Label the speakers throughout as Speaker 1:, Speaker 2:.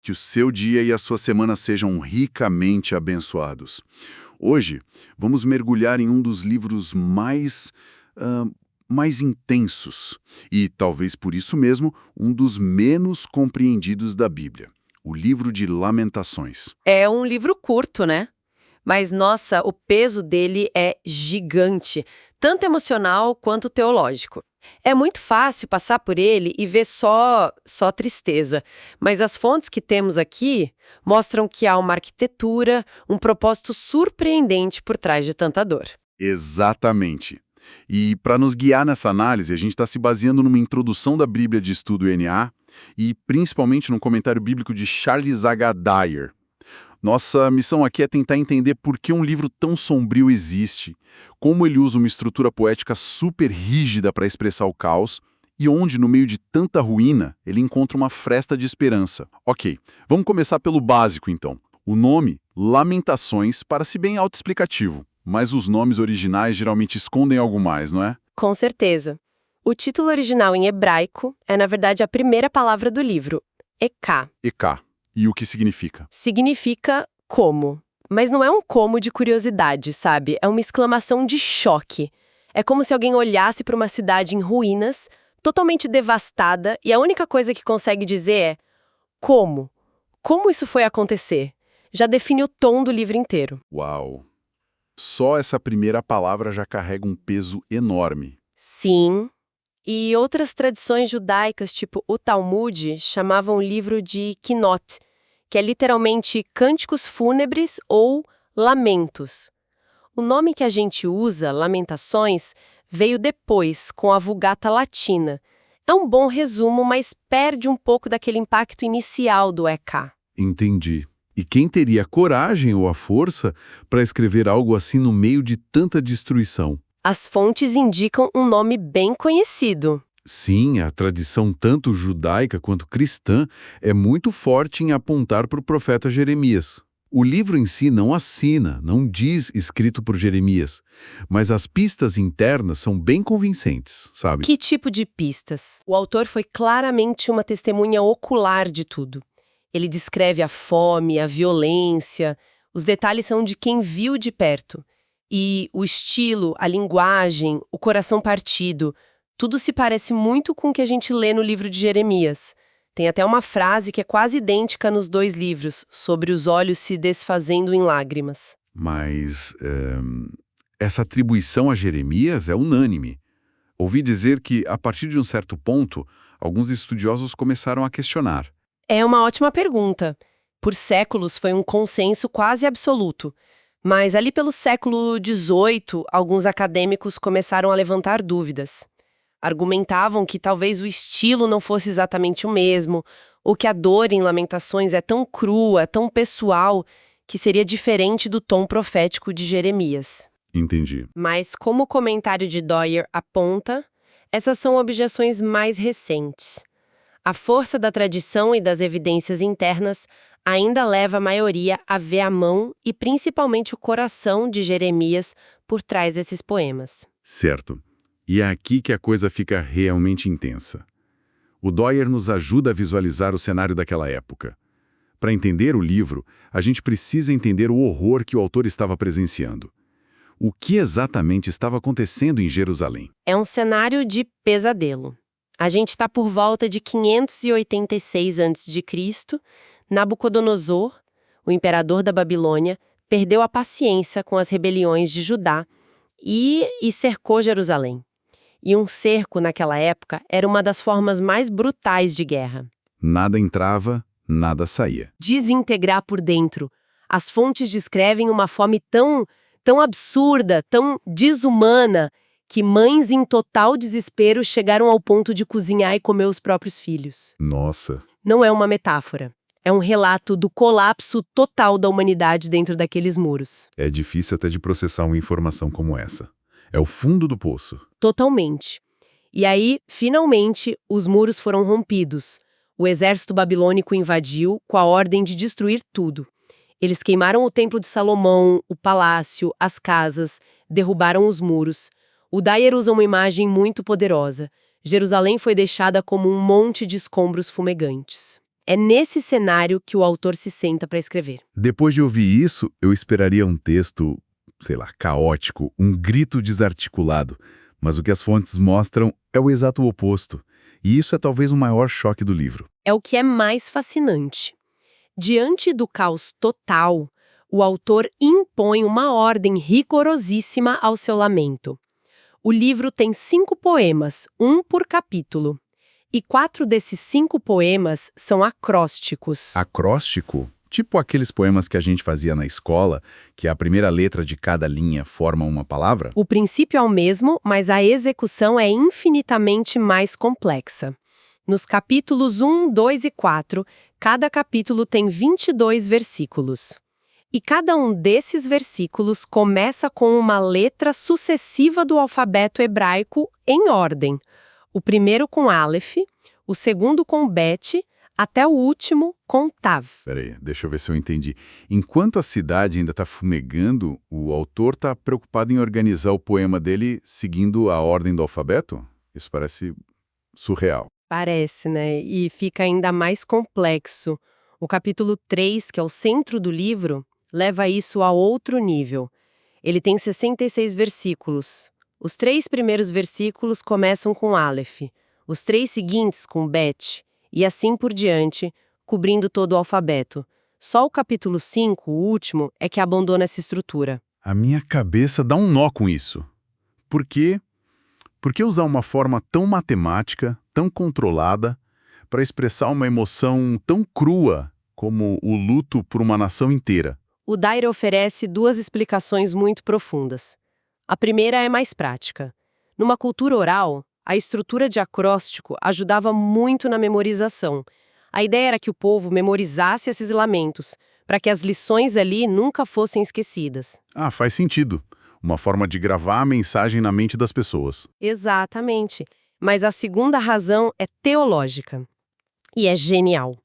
Speaker 1: Que o seu dia e a sua semana sejam ricamente abençoados. Hoje, vamos mergulhar em um dos livros ah, mais intensos e, talvez por isso mesmo, um dos menos compreendidos da Bíblia, o livro de Lamentações.
Speaker 2: É um livro curto, né? Mas, nossa, o peso dele é gigante, tanto emocional quanto teológico. É muito fácil passar por ele e ver só tristeza, mas as fontes que temos aqui mostram que há uma arquitetura, um propósito surpreendente por trás de tanta dor.
Speaker 1: Exatamente. E para nos guiar nessa análise, a gente está se baseando numa introdução da Bíblia de Estudo NA e principalmente num comentário bíblico de Charles H. Dyer. Nossa missão aqui é tentar entender por que um livro tão sombrio existe, como ele usa uma estrutura poética super rígida para expressar o caos e onde, no meio de tanta ruína, ele encontra uma fresta de esperança. Ok, vamos começar pelo básico então. O nome, Lamentações, parece bem autoexplicativo, mas os nomes originais geralmente escondem algo mais, não é?
Speaker 2: Com certeza. O título original em hebraico é, na verdade, a primeira palavra do livro, Eká.
Speaker 1: Eká. E o que significa?
Speaker 2: Significa como. Mas não é um como de curiosidade, sabe? É uma exclamação de choque. É como se alguém olhasse para uma cidade em ruínas, totalmente devastada, e a única coisa que consegue dizer é como? Como isso foi acontecer? Já define o tom do livro inteiro.
Speaker 1: Uau! Só essa primeira palavra já carrega um peso enorme.
Speaker 2: Sim. E outras tradições judaicas, tipo o Talmud, chamavam o livro de Kinot, que é literalmente cânticos fúnebres ou lamentos. O nome que a gente usa, Lamentações, veio depois, com a Vulgata Latina. É um bom resumo, mas perde um pouco daquele impacto inicial do EK.
Speaker 3: Entendi. E quem teria a coragem ou a força para escrever algo assim no meio de tanta destruição?
Speaker 2: As fontes indicam um nome bem conhecido.
Speaker 3: Sim, a tradição tanto judaica quanto cristã é muito forte em apontar para o profeta Jeremias. O livro em si não assina, não diz escrito por Jeremias, mas as pistas internas são bem convincentes, sabe?
Speaker 2: Que tipo de pistas? O autor foi claramente uma testemunha ocular de tudo. Ele descreve a fome, a violência, os detalhes são de quem viu de perto. E o estilo, a linguagem, o coração partido, tudo se parece muito com o que a gente lê no livro de Jeremias. Tem até uma frase que é quase idêntica nos dois livros, sobre os olhos se desfazendo em lágrimas.
Speaker 3: Mas essa atribuição a Jeremias é unânime. Ouvi dizer que, a partir de um certo ponto, alguns estudiosos começaram a questionar.
Speaker 2: É uma ótima pergunta. Por séculos foi um consenso quase absoluto. Mas ali pelo século XVIII, alguns acadêmicos começaram a levantar dúvidas. Argumentavam que talvez o estilo não fosse exatamente o mesmo, ou que a dor em Lamentações é tão crua, tão pessoal, que seria diferente do tom profético de Jeremias.
Speaker 3: Entendi.
Speaker 2: Mas, como o comentário de Dyer aponta, essas são objeções mais recentes. A força da tradição e das evidências internas ainda leva a maioria a ver a mão e principalmente o coração de Jeremias por trás desses poemas.
Speaker 3: Certo. E é aqui que a coisa fica realmente intensa. O Dyer nos ajuda a visualizar o cenário daquela época. Para entender o livro, a gente precisa entender o horror que o autor estava presenciando. O que exatamente estava acontecendo em Jerusalém?
Speaker 2: É um cenário de pesadelo. A gente está por volta de 586 a.C., Nabucodonosor, o imperador da Babilônia, perdeu a paciência com as rebeliões de Judá e cercou Jerusalém. E um cerco, naquela época, era uma das formas mais brutais de guerra.
Speaker 3: Nada entrava, nada saía.
Speaker 2: Desintegrar por dentro. As fontes descrevem uma fome tão absurda, tão desumana, que mães em total desespero chegaram ao ponto de cozinhar e comer os próprios filhos.
Speaker 3: Nossa.
Speaker 2: Não é uma metáfora. É um relato do colapso total da humanidade dentro daqueles muros.
Speaker 3: É difícil até de processar uma informação como essa. É o fundo do poço.
Speaker 2: Totalmente. E aí, finalmente, os muros foram rompidos. O exército babilônico invadiu com a ordem de destruir tudo. Eles queimaram o templo de Salomão, o palácio, as casas, derrubaram os muros. O Dyer usa uma imagem muito poderosa. Jerusalém foi deixada como um monte de escombros fumegantes. É nesse cenário que o autor se senta para escrever.
Speaker 3: Depois de ouvir isso, eu esperaria um texto, sei lá, caótico, um grito desarticulado. Mas o que as fontes mostram é o exato oposto. E isso é talvez o maior choque do livro.
Speaker 2: É o que é mais fascinante. Diante do caos total, o autor impõe uma ordem rigorosíssima ao seu lamento. O livro tem 5 poemas, um por capítulo. E 4 desses 5 poemas são acrósticos.
Speaker 3: Acróstico? Tipo aqueles poemas que a gente fazia na escola, que a primeira letra de cada linha forma uma palavra?
Speaker 2: O princípio é o mesmo, mas a execução é infinitamente mais complexa. Nos capítulos 1, 2 e 4, cada capítulo tem 22 versículos. E cada um desses versículos começa com uma letra sucessiva do alfabeto hebraico em ordem. O primeiro com Aleph, o segundo com Bet, até o último com Tav.
Speaker 3: Peraí, deixa eu ver se eu entendi. Enquanto a cidade ainda está fumegando, o autor está preocupado em organizar o poema dele seguindo a ordem do alfabeto? Isso parece surreal.
Speaker 2: Parece, né? E fica ainda mais complexo. O capítulo 3, que é o centro do livro, leva isso a outro nível. Ele tem 66 versículos. Os 3 primeiros versículos começam com Aleph, os 3 seguintes com Bet, e assim por diante, cobrindo todo o alfabeto. Só o capítulo 5, o último, é que abandona essa estrutura.
Speaker 3: A minha cabeça dá um nó com isso. Por quê? Por que usar uma forma tão matemática, tão controlada, para expressar uma emoção tão crua como o luto por uma nação inteira?
Speaker 2: O Dyer oferece 2 explicações muito profundas. A primeira é mais prática. Numa cultura oral, a estrutura de acróstico ajudava muito na memorização. A ideia era que o povo memorizasse esses lamentos, para que as lições ali nunca fossem esquecidas.
Speaker 3: Ah, faz sentido. Uma forma de gravar a mensagem na mente das pessoas.
Speaker 2: Exatamente. Mas a segunda razão é teológica. E é genial.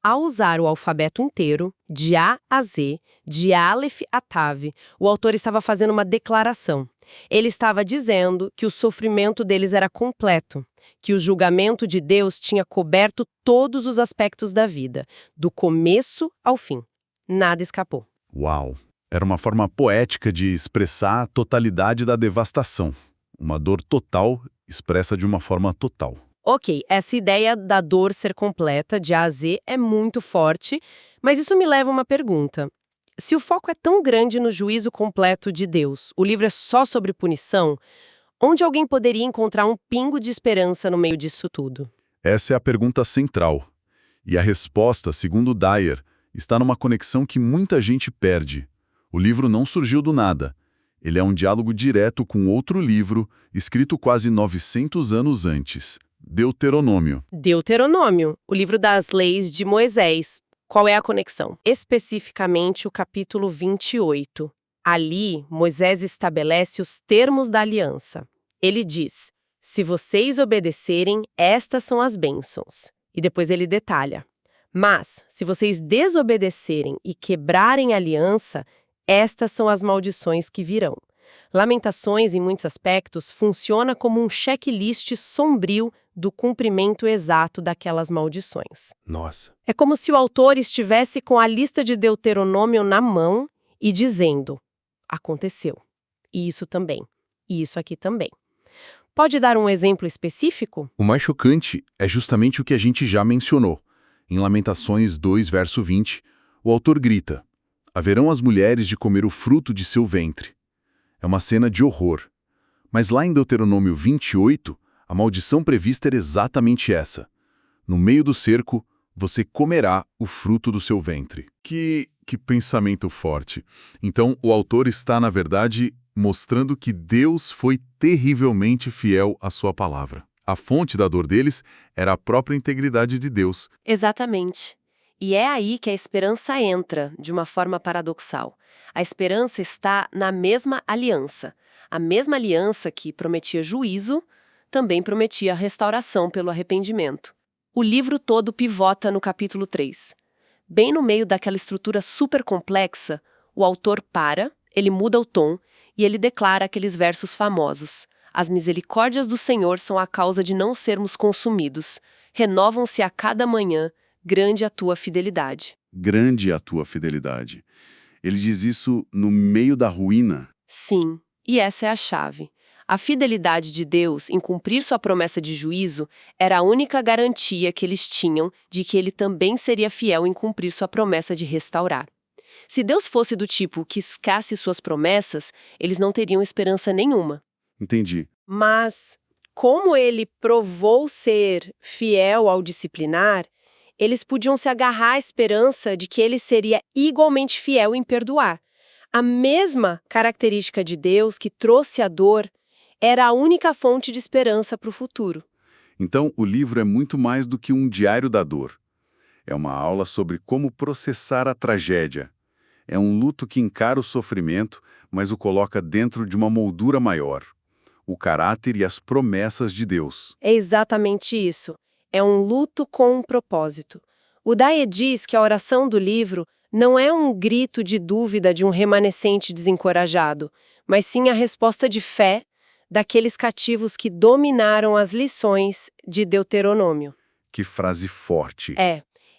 Speaker 2: Ao usar o alfabeto inteiro, de A a Z, de Aleph a Tav, o autor estava fazendo uma declaração. Ele estava dizendo que o sofrimento deles era completo, que o julgamento de Deus tinha coberto todos os aspectos da vida, do começo ao fim. Nada escapou.
Speaker 3: Uau! Era uma forma poética de expressar a totalidade da devastação. Uma dor total expressa de uma forma total.
Speaker 2: Ok, essa ideia da dor ser completa, de A a Z, é muito forte, mas isso me leva a uma pergunta. Se o foco é tão grande no juízo completo de Deus, o livro é só sobre punição, onde alguém poderia encontrar um pingo de esperança no meio disso tudo?
Speaker 3: Essa é a pergunta central. E a resposta, segundo Dyer, está numa conexão que muita gente perde. O livro não surgiu do nada. Ele é um diálogo direto com outro livro, escrito quase 900 anos antes. Deuteronômio.
Speaker 2: Deuteronômio, o livro das leis de Moisés. Qual é a conexão? Especificamente o capítulo 28. Ali, Moisés estabelece os termos da aliança. Ele diz: se vocês obedecerem, estas são as bênçãos. E depois ele detalha: mas, se vocês desobedecerem e quebrarem a aliança, estas são as maldições que virão. Lamentações, em muitos aspectos, funciona como um checklist sombrio do cumprimento exato daquelas maldições.
Speaker 3: Nossa.
Speaker 2: É como se o autor estivesse com a lista de Deuteronômio na mão e dizendo: aconteceu. E isso também. E isso aqui também. Pode dar um exemplo específico?
Speaker 3: O mais chocante é justamente o que a gente já mencionou. Em Lamentações 2, verso 20, o autor grita: haverão as mulheres de comer o fruto de seu ventre. É uma cena de horror. Mas lá em Deuteronômio 28, a maldição prevista era exatamente essa. No meio do cerco, você comerá o fruto do seu ventre. Que pensamento forte. Então, o autor está, na verdade, mostrando que Deus foi terrivelmente fiel à sua palavra. A fonte da dor deles era a própria integridade de Deus.
Speaker 2: Exatamente. E é aí que a esperança entra, de uma forma paradoxal. A esperança está na mesma aliança. A mesma aliança que prometia juízo, também prometia restauração pelo arrependimento. O livro todo pivota no capítulo 3. Bem no meio daquela estrutura super complexa, o autor para, ele muda o tom e ele declara aqueles versos famosos. As misericórdias do Senhor são a causa de não sermos consumidos. Renovam-se a cada manhã. grande a tua fidelidade.
Speaker 1: Grande a tua fidelidade. Ele diz isso no meio da ruína.
Speaker 2: Sim, e essa é a chave. A fidelidade de Deus em cumprir sua promessa de juízo era a única garantia que eles tinham de que ele também seria fiel em cumprir sua promessa de restaurar. Se Deus fosse do tipo que escasse suas promessas, eles não teriam esperança nenhuma.
Speaker 1: Entendi.
Speaker 2: Mas, como ele provou ser fiel ao disciplinar, eles podiam se agarrar à esperança de que ele seria igualmente fiel em perdoar. A mesma característica de Deus que trouxe a dor era a única fonte de esperança para o futuro.
Speaker 1: Então, o livro é muito mais do que um diário da dor. É uma aula sobre como processar a tragédia. É um luto que encara o sofrimento, mas o coloca dentro de uma moldura maior. O caráter e as promessas de Deus.
Speaker 2: É exatamente isso. É um luto com um propósito. O Dyer diz que a oração do livro não é um grito de dúvida de um remanescente desencorajado, mas sim a resposta de fé daqueles cativos que dominaram as lições de Deuteronômio.
Speaker 1: Que frase forte.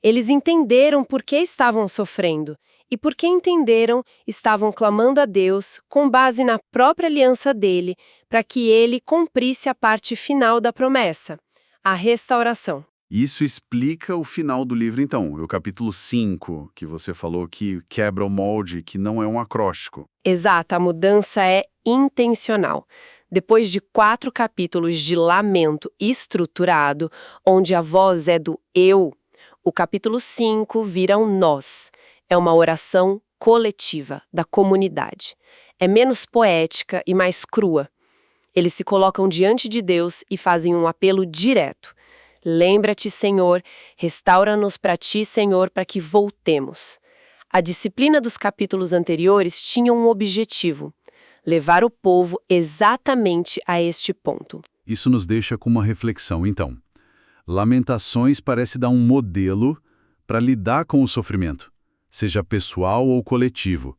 Speaker 2: Eles entenderam por que estavam sofrendo, e porque entenderam, estavam clamando a Deus com base na própria aliança dele, para que ele cumprisse a parte final da promessa, a restauração.
Speaker 1: Isso explica o final do livro, então, o capítulo 5, que você falou que quebra o molde, que não é um acróstico.
Speaker 2: Exato, a mudança é intencional. Depois de 4 capítulos de lamento estruturado, onde a voz é do eu, o capítulo 5 vira um nós. É uma oração coletiva, da comunidade. É menos poética e mais crua. Eles se colocam diante de Deus e fazem um apelo direto. Lembra-te, Senhor, restaura-nos para ti, Senhor, para que voltemos. A disciplina dos capítulos anteriores tinha um objetivo: levar o povo exatamente a este ponto.
Speaker 3: Isso nos deixa com uma reflexão, então. Lamentações parece dar um modelo para lidar com o sofrimento, seja pessoal ou coletivo.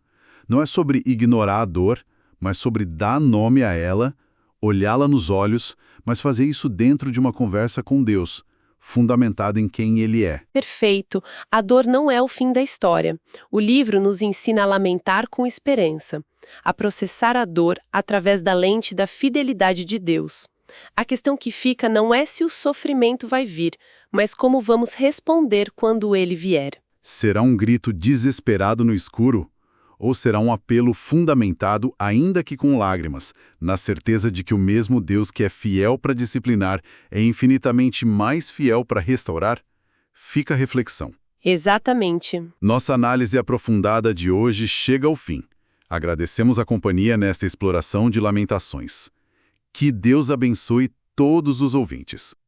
Speaker 3: Não é sobre ignorar a dor, mas sobre dar nome a ela, olhá-la nos olhos, mas fazer isso dentro de uma conversa com Deus, fundamentada em quem Ele é.
Speaker 2: Perfeito. A dor não é o fim da história. O livro nos ensina a lamentar com esperança, a processar a dor através da lente da fidelidade de Deus. A questão que fica não é se o sofrimento vai vir, mas como vamos responder quando ele vier.
Speaker 3: Será um grito desesperado no escuro? Ou será um apelo fundamentado, ainda que com lágrimas, na certeza de que o mesmo Deus que é fiel para disciplinar é infinitamente mais fiel para restaurar? Fica a reflexão.
Speaker 2: Exatamente.
Speaker 3: Nossa análise aprofundada de hoje chega ao fim. Agradecemos a companhia nesta exploração de Lamentações. Que Deus abençoe todos os ouvintes.